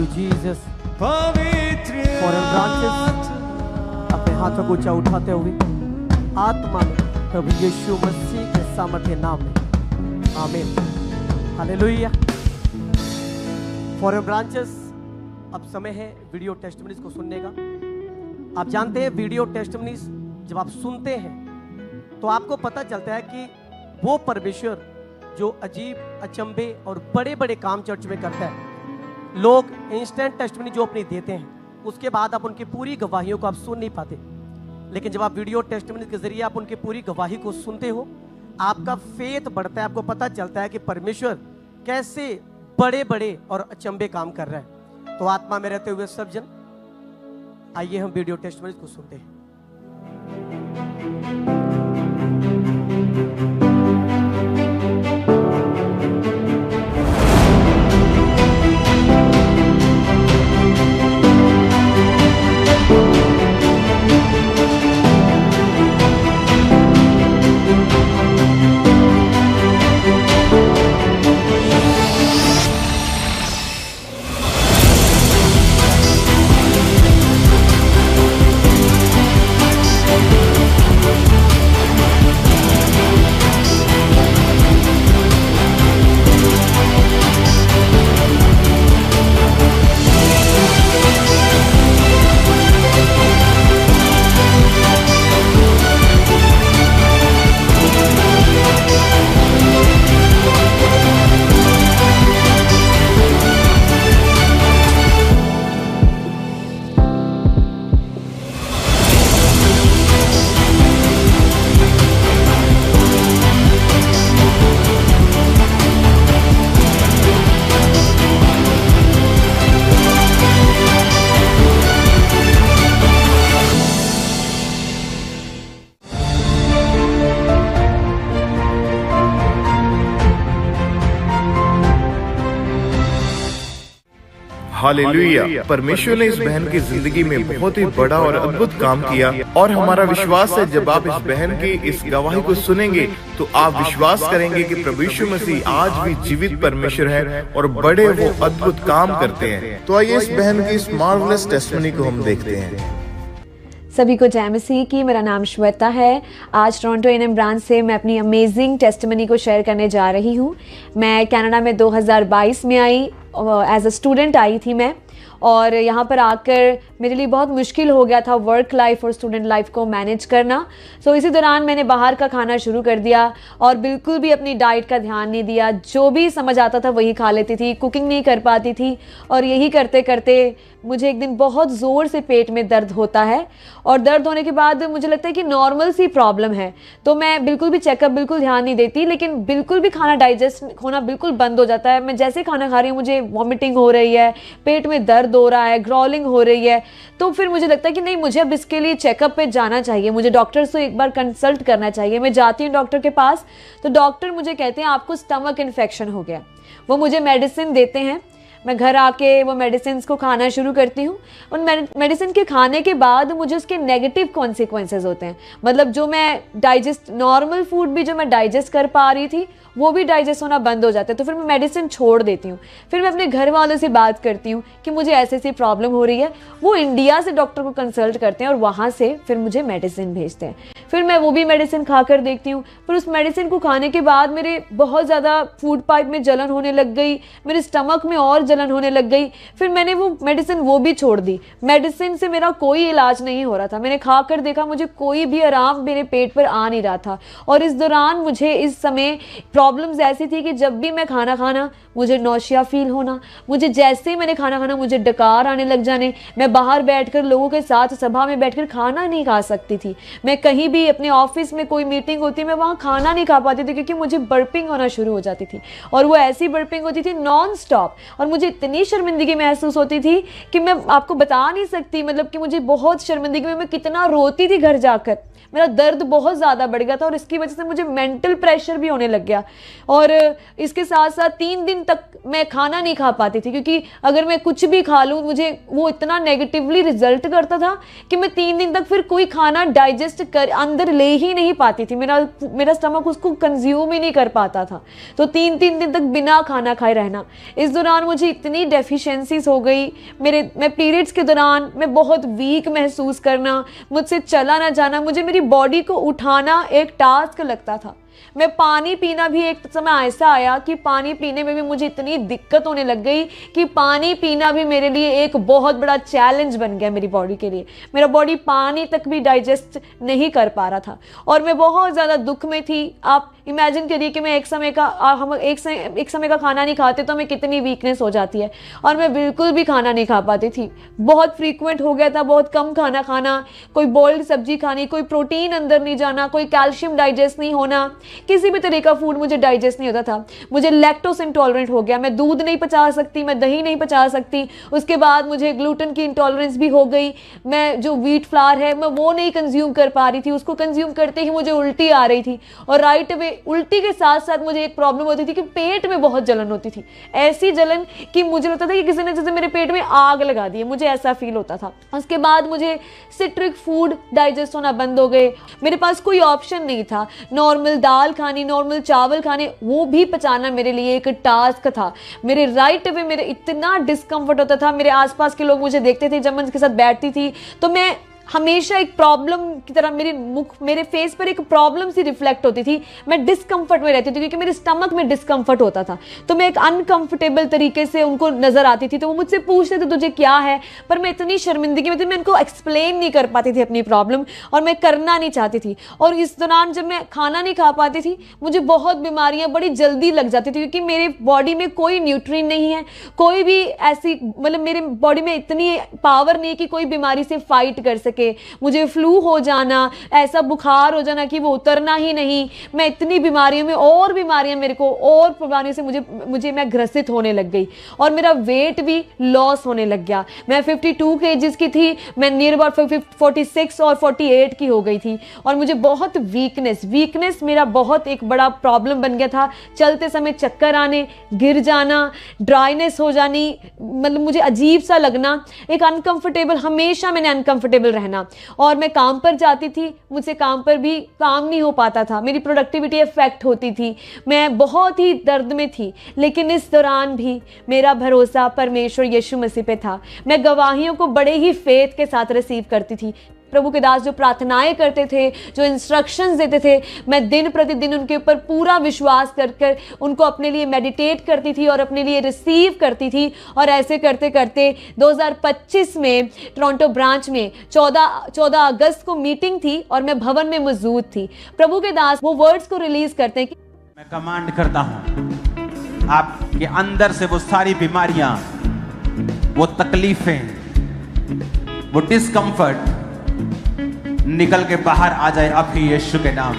you, Jesus. Foreign branches अपने हाथों को ऊंचा उठाते हुए आत्मा में प्रभु यीशु मसीह के सामर्थ्य नाम में आमीन, हालेलुया। फॉरेन ब्रांचेस, अब समय है वीडियो टेस्टिमनीज को सुनने का। आप जानते हैं वीडियो टेस्टिमनीज जब आप सुनते हैं तो आपको पता चलता है कि वो परमेश्वर जो अजीब अचंभे और बड़े बड़े काम चर्च में करता है। लोग इंस्टेंट टेस्टिमनी जो अपनी देते हैं उसके बाद आप उनकी पूरी गवाहियों को आप सुन नहीं पाते, लेकिन जब आप वीडियो टेस्टिमनी के जरिए आप उनकी पूरी गवाही को सुनते हो, आपका फेथ बढ़ता है। आपको पता चलता है कि परमेश्वर कैसे बड़े बड़े और अचंभे काम कर रहा है। तो आत्मा में रहते हुए सब जन आइए हम वीडियो टेस्टिमनी को सुनते हैं। हालेलुया। परमेश्वर ने इस बहन की जिंदगी में बहुत ही बड़ा और अद्भुत काम किया और हमारा विश्वास है जब आप इस बहन की इस गवाही को सुनेंगे तो आप विश्वास करेंगे कि प्रभु यीशु मसीह आज भी जीवित परमेश्वर है और बड़े वो अद्भुत काम करते हैं। तो आइए इस बहन की इस मार्वलस टेस्टिमनी को हम देखते हैं। सभी को जय मसीह की। मेरा नाम श्वेता है। आज टोरंटो एनएम ब्रांच से मैं अपनी अमेजिंग टेस्टिमनी को शेयर करने जा रही हूँ। मैं कनाडा में 2022 में आई, एज अ स्टूडेंट आई थी मैं, और यहाँ पर आकर मेरे लिए बहुत मुश्किल हो गया था वर्क लाइफ और स्टूडेंट लाइफ को मैनेज करना। सो इसी दौरान मैंने बाहर का खाना शुरू कर दिया और बिल्कुल भी अपनी डाइट का ध्यान नहीं दिया। जो भी समझ आता था वही खा लेती थी, कुकिंग नहीं कर पाती थी, और यही करते करते मुझे एक दिन बहुत ज़ोर से पेट में दर्द होता है, और दर्द होने के बाद मुझे लगता है कि नॉर्मल सी प्रॉब्लम है। तो मैं बिल्कुल भी चेकअप बिल्कुल ध्यान नहीं देती, लेकिन बिल्कुल भी खाना डाइजेस्ट होना बिल्कुल बंद हो जाता है। मैं जैसे खाना खा रही हूँ मुझे वॉमिटिंग हो रही है, पेट में दर्द हो रहा है, ग्रॉलिंग हो रही है। तो फिर मुझे लगता है कि नहीं, मुझे अब इसके लिए चेकअप पे जाना चाहिए, मुझे डॉक्टर से एक बार कंसल्ट करना चाहिए। मैं जाती हूँ डॉक्टर के पास, तो डॉक्टर मुझे कहते हैं आपको स्टमक इन्फेक्शन हो गया। वो मुझे मेडिसिन देते हैं। मैं घर आके वो मेडिसिन को खाना शुरू करती हूँ। उन मेडिसिन के खाने के बाद मुझे उसके नेगेटिव कॉन्सिक्वेंसेस होते हैं। मतलब जो मैं डाइजेस्ट, नॉर्मल फूड भी जो मैं डाइजेस्ट कर पा रही थी वो भी डाइजेस्ट होना बंद हो जाता है। तो फिर मैं मेडिसिन छोड़ देती हूँ। फिर मैं अपने घर वालों से बात करती हूँ कि मुझे ऐसी ऐसी प्रॉब्लम हो रही है। वो इंडिया से डॉक्टर को कंसल्ट करते हैं और वहाँ से फिर मुझे मेडिसिन भेजते हैं। फिर मैं वो भी मेडिसिन खाकर देखती हूँ। फिर उस मेडिसिन को खाने के बाद मेरे बहुत ज़्यादा फूड पाइप में जलन होने लग गई, मेरे स्टमक में और जलन होने लग गई। फिर मैंने वो मेडिसिन वो भी छोड़ दी। मेडिसिन से मेरा कोई इलाज नहीं हो रहा था। मैंने खाकर देखा, मुझे कोई भी आराम मेरे पेट पर आ नहीं रहा था। और इस दौरान मुझे इस समय प्रॉब्लम्स ऐसी थी कि जब भी मैं खाना खाना मुझे नौशिया फील होना, मुझे जैसे ही मैंने खाना खाना मुझे डकार आने लग जाने। मैं बाहर बैठकर लोगों के साथ सभा में बैठकर खाना नहीं खा सकती थी। मैं कहीं भी अपने ऑफिस में कोई मीटिंग होती मैं वहाँ खाना नहीं खा पाती थी, क्योंकि मुझे बर्पिंग होना शुरू हो जाती थी। और वो ऐसी बर्पिंग होती थी नॉन स्टॉप, और मुझे इतनी शर्मिंदगी महसूस होती थी कि मैं आपको बता नहीं सकती। मतलब कि मुझे बहुत शर्मिंदगी में मैं कितना रोती थी घर जाकर। मेरा दर्द बहुत ज़्यादा बढ़ गया था और इसकी वजह से मुझे मेंटल प्रेशर भी होने लग गया। और इसके साथ साथ 3 दिन तक मैं खाना नहीं खा पाती थी, क्योंकि अगर मैं कुछ भी खा लूँ मुझे वो इतना नेगेटिवली रिजल्ट करता था कि मैं 3 दिन तक फिर कोई खाना डाइजेस्ट कर अंदर ले ही नहीं पाती थी। मेरा स्टमक उसको कंज्यूम ही नहीं कर पाता था। तो 3 दिन तक बिना खाना खाए रहना। इस दौरान मुझे इतनी डेफिशिएंसीज हो गई। मैं पीरियड्स के दौरान मैं बहुत वीक महसूस करना, मुझसे चला ना जाना, मुझे मेरी बॉडी को उठाना एक टास्क लगता था। मैं पानी पीना भी एक समय ऐसा आया कि पानी पीने में भी मुझे इतनी दिक्कत होने लग गई कि पानी पीना भी मेरे लिए एक बहुत बड़ा चैलेंज बन गया मेरी बॉडी के लिए। मेरा बॉडी पानी तक भी डाइजेस्ट नहीं कर पा रहा था और मैं बहुत ज़्यादा दुख में थी। आप इमेजिन करिए कि मैं एक समय का खाना नहीं खाते तो हमें कितनी वीकनेस हो जाती है, और मैं बिल्कुल भी खाना नहीं खा पाती थी। बहुत फ्रीक्वेंट हो गया था, बहुत कम खाना खाना, कोई बॉइल्ड सब्जी खानी, कोई प्रोटीन अंदर नहीं जाना, कोई कैल्शियम डाइजेस्ट नहीं होना, किसी भी तरह का फूड मुझे डाइजेस्ट नहीं होता था। मुझे लैक्टोस इंटॉलरेंट हो गया, मैं दूध नहीं पचा सकती, मैं दही नहीं पचा सकती। उसके बाद मुझे ग्लूटेन की इंटॉलरेंस भी हो गई। मैं जो व्हीट फ्लावर है मैं वो नहीं कंज्यूम कर पा रही थी, उसको कंज्यूम करते ही मुझे उल्टी आ रही थी। और राइट वे उल्टी के साथ साथ मुझे एक प्रॉब्लम होती थी कि पेट में बहुत जलन होती थी। ऐसी जलन कि मुझे लगता था कि किसी ने जैसे मेरे पेट में आग लगा दी है, मुझे ऐसा फील होता था। उसके बाद मुझे सिट्रिक फूड डाइजेस्ट होना बंद हो गए। मेरे पास कोई ऑप्शन नहीं था। नॉर्मल दाल खानी, नॉर्मल चावल खाने, वो भी पचाना मेरे लिए एक टास्क था। मेरे राइट वे मेरे इतना डिस्कम्फर्ट होता था। मेरे आसपास के लोग मुझे देखते थे, जब मैं उनके साथ बैठती थी तो मैं हमेशा एक प्रॉब्लम की तरह मेरे फेस पर एक प्रॉब्लम सी रिफ्लेक्ट होती थी। मैं डिस्कम्फर्ट में रहती थी क्योंकि मेरे स्टमक में डिस्कम्फर्ट होता था, तो मैं एक अनकंफर्टेबल तरीके से उनको नजर आती थी। तो वो मुझसे पूछते थे तुझे क्या है, पर मैं इतनी शर्मिंदगी में थी, मैं उनको एक्सप्लेन नहीं कर पाती थी अपनी प्रॉब्लम, और मैं करना नहीं चाहती थी। और इस दौरान जब मैं खाना नहीं खा पाती थी मुझे बहुत बीमारियां बड़ी जल्दी लग जाती थी, क्योंकि मेरे बॉडी में कोई न्यूट्रिएंट नहीं है, कोई भी ऐसी मतलब मेरे बॉडी में इतनी पावर नहीं है कि कोई बीमारी से फाइट कर सके। मुझे फ्लू हो जाना, ऐसा बुखार हो जाना कि वो उतरना ही नहीं। मैं इतनी बीमारियों में और बीमारियां मेरे को और बीमारियों से मुझे मैं ग्रसित होने लग गई, और मेरा वेट भी लॉस होने लग गया। मैं 52 केजीज की थी, मैं नियर अबाउट 46 और 48 की हो गई थी, और मुझे बहुत वीकनेस मेरा बहुत एक बड़ा प्रॉब्लम बन गया था। चलते समय चक्कर आने, गिर जाना, ड्राइनेस हो जानी, मतलब मुझे अजीब सा लगना, एक अनकंफर्टेबल, हमेशा मैंने अनकंफर्टेबल रहना। और मैं काम पर जाती थी, मुझसे काम पर भी काम नहीं हो पाता था, मेरी प्रोडक्टिविटी इफेक्ट होती थी, मैं बहुत ही दर्द में थी। लेकिन इस दौरान भी मेरा भरोसा परमेश्वर यीशु मसीह पे था। मैं गवाहियों को बड़े ही फेथ के साथ रिसीव करती थी। प्रभु के दास जो प्रार्थनाएं करते थे, जो इंस्ट्रक्शंस देते थे, मैं दिन प्रतिदिन उनके ऊपर पूरा विश्वास कर उनको अपने लिए मेडिटेट करती थी और अपने लिए रिसीव करती थी। और ऐसे करते करते 2025 में टोरंटो ब्रांच में 14 अगस्त को मीटिंग थी और मैं भवन में मौजूद थी। प्रभु के दास वो वर्ड्स को रिलीज करते हैं कि मैं कमांड करता हूं आपके अंदर से वो सारी बीमारियां, वो तकलीफें, वो डिस्कंफर्ट निकल के बाहर आ जाए अभी यीशु के नाम।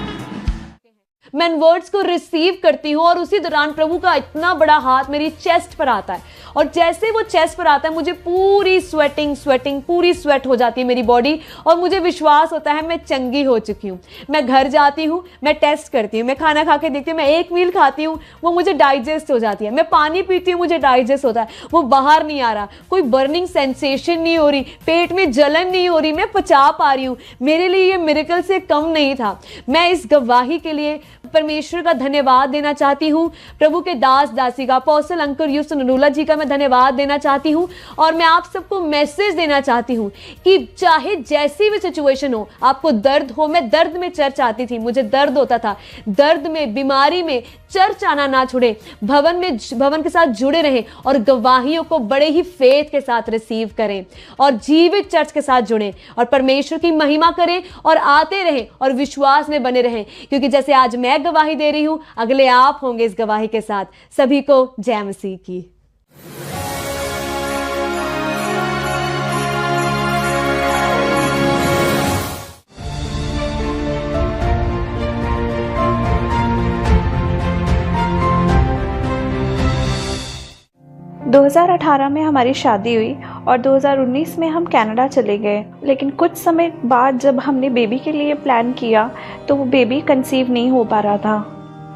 मैं इन वर्ड्स को रिसीव करती हूँ और उसी दौरान प्रभु का इतना बड़ा हाथ मेरी चेस्ट पर आता है, और जैसे वो चेस्ट पर आता है मुझे पूरी स्वेटिंग पूरी स्वेट हो जाती है मेरी बॉडी, और मुझे विश्वास होता है मैं चंगी हो चुकी हूँ। मैं घर जाती हूँ, मैं टेस्ट करती हूँ, मैं खाना खा के देखती हूँ, मैं एक मील खाती हूँ वो मुझे डाइजेस्ट हो जाती है, मैं पानी पीती हूँ मुझे डाइजेस्ट होता है, वो बाहर नहीं आ रहा, कोई बर्निंग सेंसेशन नहीं हो रही, पेट में जलन नहीं हो रही, मैं पचा पा रही हूँ। मेरे लिए ये मिरेकल से कम नहीं था। मैं इस गवाही के लिए परमेश्वर का धन्यवाद देना चाहती हूँ। प्रभु के दास दासी का, अपोस्टल अंकुर यूसुफ नरूला जी का मैं धन्यवाद देना चाहती हूँ। और मैं आप सबको मैसेज देना चाहती हूँ कि चाहे जैसी भी सिचुएशन हो, आपको दर्द हो, मैं दर्द में चर्च आती थी, मुझे दर्द होता था, दर्द में, बीमारी में चर्च आना ना छोड़े, भवन के साथ जुड़े रहें और गवाहियों को बड़े ही फेथ के साथ रिसीव करें और जीवित चर्च के साथ जुड़ें और परमेश्वर की महिमा करें और आते रहें और विश्वास में बने रहें, क्योंकि जैसे आज मैं गवाही दे रही हूं, अगले आप होंगे इस गवाही के साथ। सभी को जय मसीह की। 2018 में हमारी शादी हुई और 2019 में हम कनाडा चले गए। लेकिन कुछ समय बाद जब हमने बेबी के लिए प्लान किया तो वो बेबी कंसीव नहीं हो पा रहा था।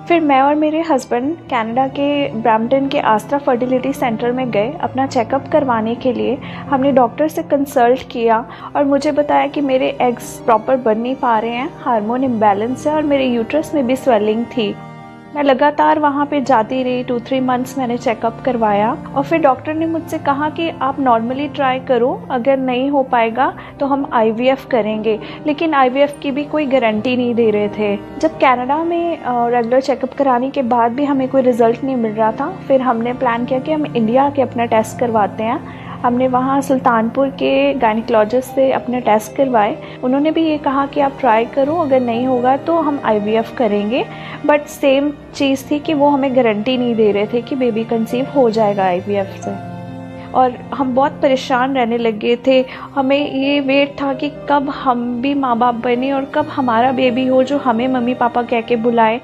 फिर मैं और मेरे हस्बैंड कनाडा के ब्रैम्पटन के आस्था फर्टिलिटी सेंटर में गए अपना चेकअप करवाने के लिए। हमने डॉक्टर से कंसल्ट किया और मुझे बताया कि मेरे एग्स प्रॉपर बन नहीं पा रहे हैं, हार्मोन इम्बैलेंस है और मेरे यूट्रस में भी स्वेलिंग थी। मैं लगातार वहाँ पे जाती रही, 2-3 मंथ्स मैंने चेकअप करवाया और फिर डॉक्टर ने मुझसे कहा कि आप नॉर्मली ट्राई करो, अगर नहीं हो पाएगा तो हम IVF करेंगे। लेकिन IVF की भी कोई गारंटी नहीं दे रहे थे। जब कनाडा में रेगुलर चेकअप कराने के बाद भी हमें कोई रिज़ल्ट नहीं मिल रहा था, फिर हमने प्लान किया कि हम इंडिया के अपना टेस्ट करवाते हैं। हमने वहाँ सुल्तानपुर के गायनिकोलॉजिस्ट से अपने टेस्ट करवाए। उन्होंने भी ये कहा कि आप ट्राई करो, अगर नहीं होगा तो हम IVF करेंगे। बट सेम चीज़ थी कि वो हमें गारंटी नहीं दे रहे थे कि बेबी कंसीव हो जाएगा IVF से। और हम बहुत परेशान रहने लगे थे। हमें ये वेट था कि कब हम भी माँ बाप बने और कब हमारा बेबी हो जो हमें मम्मी पापा कह के बुलाए।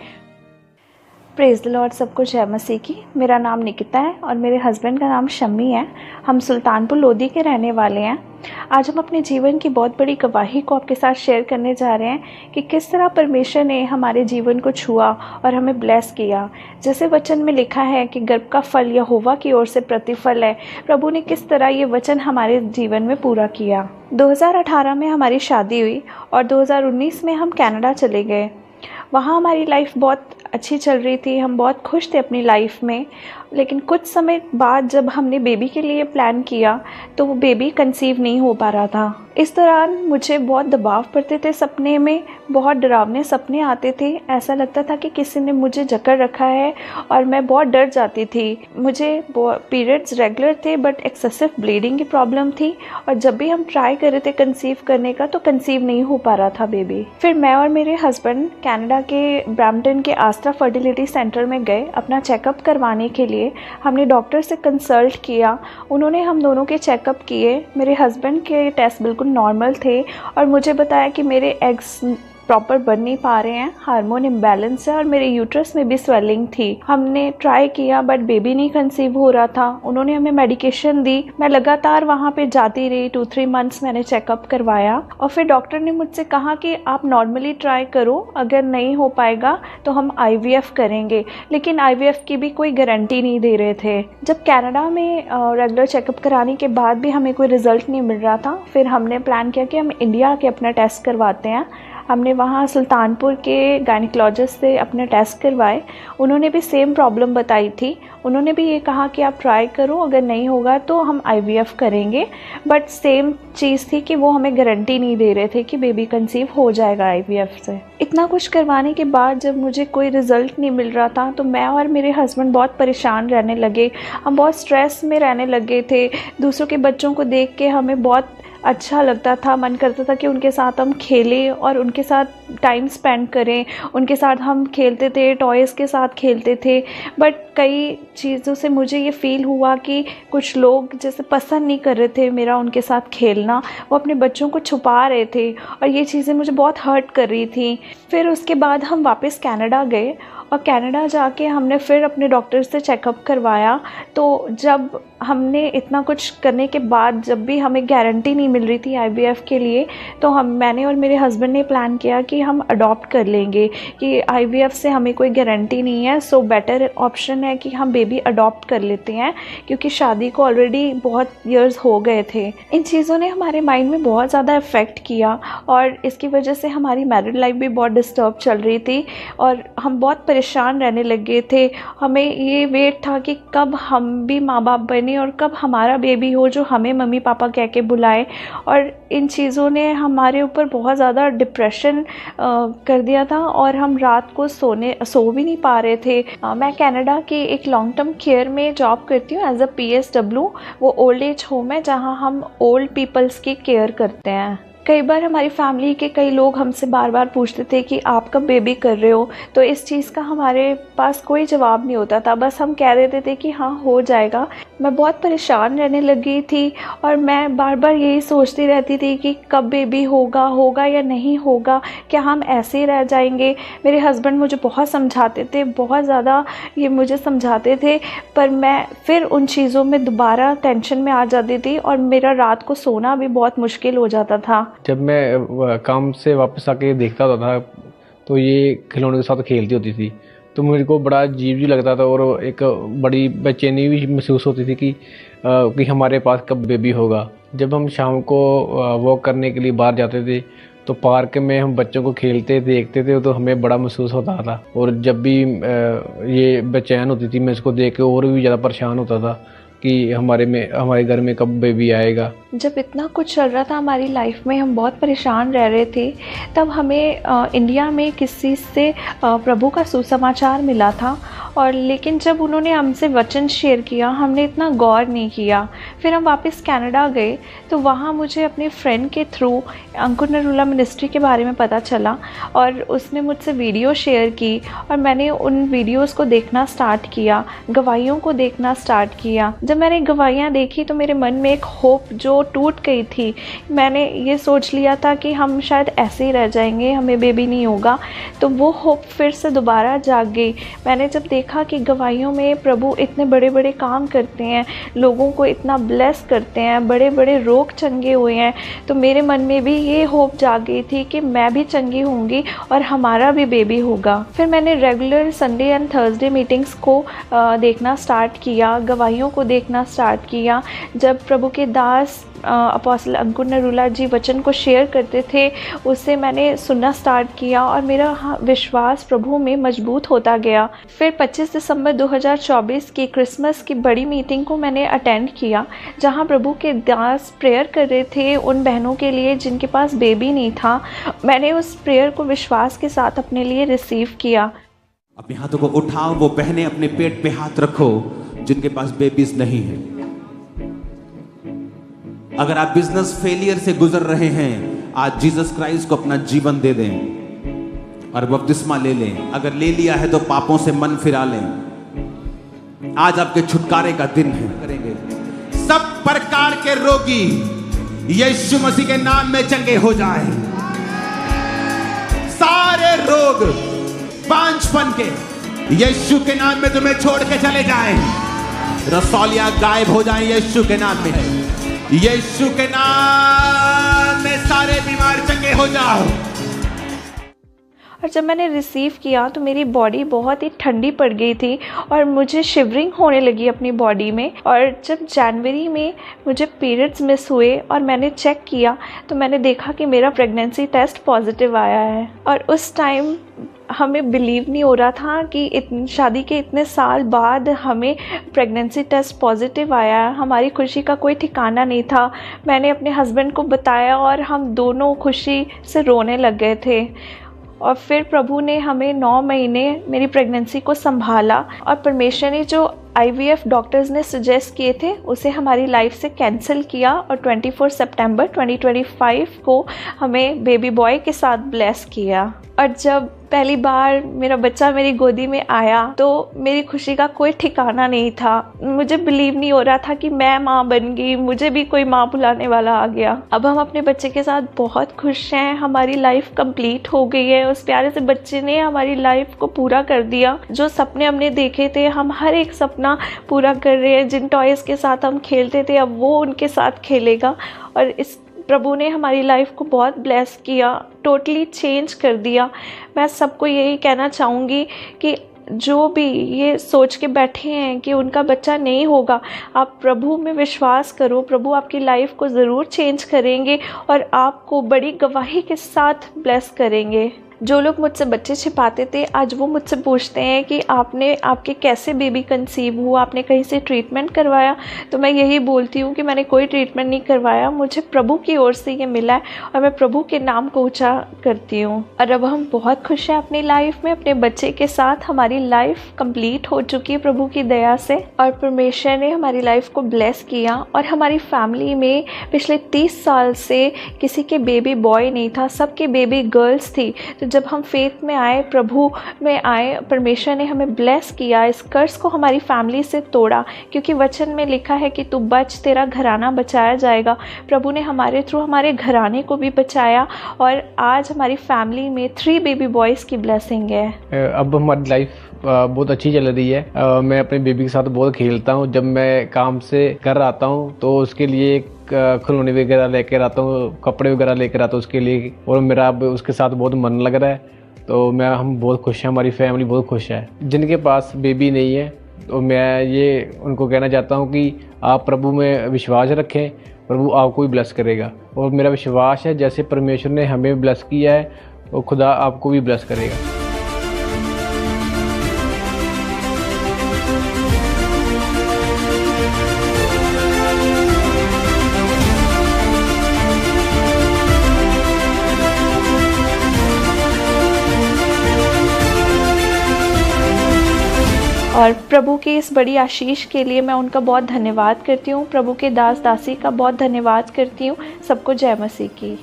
प्रेज़ द लॉर्ड, सबको जय मसीह की। मेरा नाम निकिता है और मेरे हस्बैंड का नाम शम्मी है। हम सुल्तानपुर लोधी के रहने वाले हैं। आज हम अपने जीवन की बहुत बड़ी गवाही को आपके साथ शेयर करने जा रहे हैं कि किस तरह परमेश्वर ने हमारे जीवन को छुआ और हमें ब्लेस किया। जैसे वचन में लिखा है कि गर्भ का फल यहोवा की ओर से प्रतिफल है। प्रभु ने किस तरह ये वचन हमारे जीवन में पूरा किया। 2018 में हमारी शादी हुई और 2019 में हम कनाडा चले गए। वहाँ हमारी लाइफ बहुत अच्छी चल रही थी, हम बहुत खुश थे अपनी लाइफ में। लेकिन कुछ समय बाद जब हमने बेबी के लिए प्लान किया तो वो बेबी कंसीव नहीं हो पा रहा था। इस दौरान मुझे बहुत दबाव पड़ते थे, सपने में बहुत डरावने सपने आते थे। ऐसा लगता था कि किसी ने मुझे जकड़ रखा है और मैं बहुत डर जाती थी। मुझे पीरियड्स रेगुलर थे बट एक्सेसिव ब्लीडिंग की प्रॉब्लम थी और जब भी हम ट्राई कर रहे थे कंसीव करने का तो कंसीव नहीं हो पा रहा था बेबी। फिर मैं और मेरे हस्बैंड कनाडा के ब्रैम्पटन के आस्था फर्टिलिटी सेंटर में गए अपना चेकअप करवाने के लिए। हमने डॉक्टर से कंसल्ट किया, उन्होंने हम दोनों के चेकअप किए। मेरे हस्बैंड के टेस्ट बिल्कुल नॉर्मल थे और मुझे बताया कि मेरे एग्स प्रॉपर बन नहीं पा रहे हैं, हार्मोन इम्बैलेंस है और मेरे यूट्रस में भी स्वेलिंग थी। हमने ट्राई किया बट बेबी नहीं कंसीव हो रहा था। उन्होंने हमें मेडिकेशन दी। मैं लगातार वहाँ पे जाती रही, 2-3 मंथ्स मैंने चेकअप करवाया और फिर डॉक्टर ने मुझसे कहा कि आप नॉर्मली ट्राई करो, अगर नहीं हो पाएगा तो हम IVF करेंगे। लेकिन IVF की भी कोई गारंटी नहीं दे रहे थे। जब कनाडा में रेगुलर चेकअप कराने के बाद भी हमें कोई रिज़ल्ट नहीं मिल रहा था, फिर हमने प्लान किया कि हम इंडिया के अपना टेस्ट करवाते हैं। हमने वहाँ सुल्तानपुर के गायनिकोलॉजिस्ट से अपने टेस्ट करवाए। उन्होंने भी सेम प्रॉब्लम बताई थी। उन्होंने भी ये कहा कि आप ट्राई करो, अगर नहीं होगा तो हम IVF करेंगे। बट सेम चीज़ थी कि वो हमें गारंटी नहीं दे रहे थे कि बेबी कंसीव हो जाएगा IVF से। इतना कुछ करवाने के बाद जब मुझे कोई रिज़ल्ट नहीं मिल रहा था तो मैं और मेरे हस्बैंड बहुत परेशान रहने लगे। हम बहुत स्ट्रेस में रहने लगे थे। दूसरों के बच्चों को देख के हमें बहुत अच्छा लगता था, मन करता था कि उनके साथ हम खेलें और उनके साथ टाइम स्पेंड करें। उनके साथ हम खेलते थे, टॉयज़ के साथ खेलते थे। बट कई चीज़ों से मुझे ये फ़ील हुआ कि कुछ लोग जैसे पसंद नहीं कर रहे थे मेरा उनके साथ खेलना, वो अपने बच्चों को छुपा रहे थे और ये चीज़ें मुझे बहुत हर्ट कर रही थी। फिर उसके बाद हम वापस कनाडा गए और कनाडा जाके हमने फिर अपने डॉक्टर से चेकअप करवाया। तो जब हमने इतना कुछ करने के बाद जब भी हमें गारंटी नहीं मिल रही थी IVF के लिए तो मैंने और मेरे हस्बैंड ने प्लान किया कि हम अडॉप्ट कर लेंगे, कि IVF से हमें कोई गारंटी नहीं है, सो बेटर ऑप्शन है कि हम बेबी अडॉप्ट कर लेते हैं, क्योंकि शादी को ऑलरेडी बहुत ईयर्स हो गए थे। इन चीज़ों ने हमारे माइंड में बहुत ज़्यादा इफ़ेक्ट किया और इसकी वजह से हमारी मैरिड लाइफ भी बहुत डिस्टर्ब चल रही थी और हम बहुत परेशान रहने लगे थे। हमें ये वेट था कि कब हम भी माँ बाप बने और कब हमारा बेबी हो जो हमें मम्मी पापा कह के बुलाए। और इन चीज़ों ने हमारे ऊपर बहुत ज़्यादा डिप्रेशन कर दिया था और हम रात को सो भी नहीं पा रहे थे। मैं कनाडा के एक लॉन्ग टर्म केयर में जॉब करती हूँ एज अ PSW। वो ओल्ड एज होम है जहाँ हम ओल्ड पीपल्स की केयर करते हैं। कई बार हमारी फैमिली के कई लोग हमसे बार बार पूछते थे कि आप कब बेबी कर रहे हो, तो इस चीज़ का हमारे पास कोई जवाब नहीं होता था, बस हम कह देते थे कि हाँ हो जाएगा। मैं बहुत परेशान रहने लगी थी और मैं बार बार यही सोचती रहती थी कि कब बेबी होगा या नहीं होगा, क्या हम ऐसे ही रह जाएंगे। मेरे हस्बैंड मुझे बहुत समझाते थे, बहुत ज़्यादा ये मुझे समझाते थे, पर मैं फिर उन चीज़ों में दोबारा टेंशन में आ जाती थी और मेरा रात को सोना भी बहुत मुश्किल हो जाता था। जब मैं काम से वापस आके देखता होता था तो ये खिलौने के साथ खेलती होती थी, तो मुझे को बड़ा अजीब भी लगता था और एक बड़ी बेचैनी भी महसूस होती थी कि हमारे पास कब बेबी होगा। जब हम शाम को वॉक करने के लिए बाहर जाते थे तो पार्क में हम बच्चों को खेलते देखते थे तो हमें बड़ा महसूस होता था, और जब भी ये बेचैन होती थी मैं इसको देख के और भी ज़्यादा परेशान होता था कि हमारे घर में कब बेबी आएगा। जब इतना कुछ चल रहा था हमारी लाइफ में, हम बहुत परेशान रह रहे थे, तब हमें इंडिया में किसी से प्रभु का सुसमाचार मिला था, और लेकिन जब उन्होंने हमसे वचन शेयर किया हमने इतना गौर नहीं किया। फिर हम वापस कनाडा गए तो वहाँ मुझे अपने फ्रेंड के थ्रू अंकुर नरूला मिनिस्ट्री के बारे में पता चला, और उसने मुझसे वीडियो शेयर की और मैंने उन वीडियोस को देखना स्टार्ट किया, गवाहियों को देखना स्टार्ट किया। जब मैंने गवाहियाँ देखी तो मेरे मन में एक होप जो टूट गई थी। मैंने ये सोच लिया था कि हम शायद ऐसे ही रह जाएंगे, हमें बेबी नहीं होगा, तो वो होप फिर से दोबारा जाग गई। मैंने जब देखा कि गवाहियों में प्रभु इतने बड़े बड़े काम करते हैं, लोगों को इतना ब्लेस करते हैं, बड़े बड़े रोग चंगे हुए हैं, तो मेरे मन में भी ये होप जाग गई थी कि मैं भी चंगी होंगी और हमारा भी बेबी होगा। फिर मैंने regular Sunday and Thursday meetings को देखना स्टार्ट किया, गवाहियों को देखना स्टार्ट किया। जब प्रभु के दास अपोस्टल अंकुर नरूला जी वचन को शेयर करते थे उससे मैंने सुनना स्टार्ट किया और मेरा विश्वास प्रभु में मजबूत होता गया। फिर 25 दिसंबर 2024 की क्रिसमस की बड़ी मीटिंग को मैंने अटेंड किया, जहां प्रभु के दास प्रेयर कर रहे थे उन बहनों के लिए जिनके पास बेबी नहीं था। मैंने उस प्रेयर को विश्वास के साथ अपने लिए रिसीव किया। अपने हाथों को उठाओ, वो बहनें अपने पेट पे हाथ रखो जिनके पास बेबीज नहीं है। अगर आप बिजनेस फेलियर से गुजर रहे हैं, आज जीसस क्राइस्ट को अपना जीवन दे दें और बपतिस्मा ले लें। अगर ले लिया है तो पापों से मन फिरा लें। आज आपके छुटकारे का दिन है। करेंगे सब प्रकार के रोगी यीशु मसीह के नाम में चंगे हो जाएं। सारे रोग बांझपन के यीशु के नाम में तुम्हें छोड़ के चले जाएं। रसौलियां गायब हो जाएं यीशु के नाम में। यीशु के नाम में सारे बीमार चंगे हो जाओ। और जब मैंने रिसीव किया तो मेरी बॉडी बहुत ही ठंडी पड़ गई थी और मुझे शिवरिंग होने लगी अपनी बॉडी में। और जब जनवरी में मुझे पीरियड्स मिस हुए और मैंने चेक किया तो मैंने देखा कि मेरा प्रेगनेंसी टेस्ट पॉजिटिव आया है। और उस टाइम हमें बिलीव नहीं हो रहा था कि शादी के इतने साल बाद हमें प्रेगनेंसी टेस्ट पॉजिटिव आया है। हमारी खुशी का कोई ठिकाना नहीं था। मैंने अपने हस्बैंड को बताया और हम दोनों खुशी से रोने लग गए थे। और फिर प्रभु ने हमें 9 महीने मेरी प्रेगनेंसी को संभाला और परमेश्वर ने जो IVF डॉक्टर्स ने सजेस्ट किए थे उसे हमारी लाइफ से कैंसिल किया और 24 सितंबर 2025 को हमें बेबी बॉय के साथ ब्लेस किया। और जब पहली बार मेरा बच्चा मेरी गोदी में आया तो मेरी खुशी का कोई ठिकाना नहीं था। मुझे बिलीव नहीं हो रहा था कि मैं माँ बन गई, मुझे भी कोई माँ बुलाने वाला आ गया। अब हम अपने बच्चे के साथ बहुत खुश हैं। हमारी लाइफ कंप्लीट हो गई है। उस प्यारे से बच्चे ने हमारी लाइफ को पूरा कर दिया। जो सपने हमने देखे थे हम हर एक सपना पूरा कर रहे हैं। जिन टॉयज़ के साथ हम खेलते थे अब वो उनके साथ खेलेगा। और इस प्रभु ने हमारी लाइफ को बहुत ब्लेस किया, टोटली चेंज कर दिया। मैं सबको यही कहना चाहूँगी कि जो भी ये सोच के बैठे हैं कि उनका बच्चा नहीं होगा, आप प्रभु में विश्वास करो। प्रभु आपकी लाइफ को ज़रूर चेंज करेंगे और आपको बड़ी गवाही के साथ ब्लेस करेंगे। जो लोग मुझसे बच्चे छिपाते थे, आज वो मुझसे पूछते हैं कि आपके कैसे बेबी कंसीव हुआ, आपने कहीं से ट्रीटमेंट करवाया? तो मैं यही बोलती हूँ कि मैंने कोई ट्रीटमेंट नहीं करवाया, मुझे प्रभु की ओर से ये मिला है और मैं प्रभु के नाम को ऊँचा करती हूँ। और अब हम बहुत खुश हैं अपनी लाइफ में, अपने बच्चे के साथ। हमारी लाइफ कंप्लीट हो चुकी है प्रभु की दया से, और परमेश्वर ने हमारी लाइफ को ब्लेस किया। और हमारी फैमिली में पिछले 30 साल से किसी के बेबी बॉय नहीं था, सबके बेबी गर्ल्स थी। तो जब हम फेथ में आए, प्रभु में आए, परमेश्वर ने हमें ब्लेस किया, इस कर्ज को हमारी फैमिली से तोड़ा, क्योंकि वचन में लिखा है कि तू बच, तेरा घराना बचाया जाएगा। प्रभु ने हमारे थ्रू हमारे घराने को भी बचाया, और आज हमारी फैमिली में 3 बेबी बॉयज़ की ब्लेसिंग है। अब हमारी लाइफ बहुत अच्छी चल रही है। मैं अपने बेबी के साथ बहुत खेलता हूँ। जब मैं काम से घर आता हूँ तो उसके लिए खिलौने वगैरह लेकर आता हूँ, कपड़े वगैरह लेकर आता हूँ उसके लिए, और मेरा अब उसके साथ बहुत मन लग रहा है। तो हम बहुत खुश हैं, हमारी फैमिली बहुत खुश है। जिनके पास बेबी नहीं है, तो मैं ये उनको कहना चाहता हूँ कि आप प्रभु में विश्वास रखें, प्रभु आपको भी ब्लेस करेगा। और मेरा विश्वास है जैसे परमेश्वर ने हमें ब्लेस किया है, वो खुदा आपको भी ब्लेस करेगा। और प्रभु की इस बड़ी आशीष के लिए मैं उनका बहुत धन्यवाद करती हूँ। प्रभु के दास दासी का बहुत धन्यवाद करती हूँ। सबको जय मसीह की।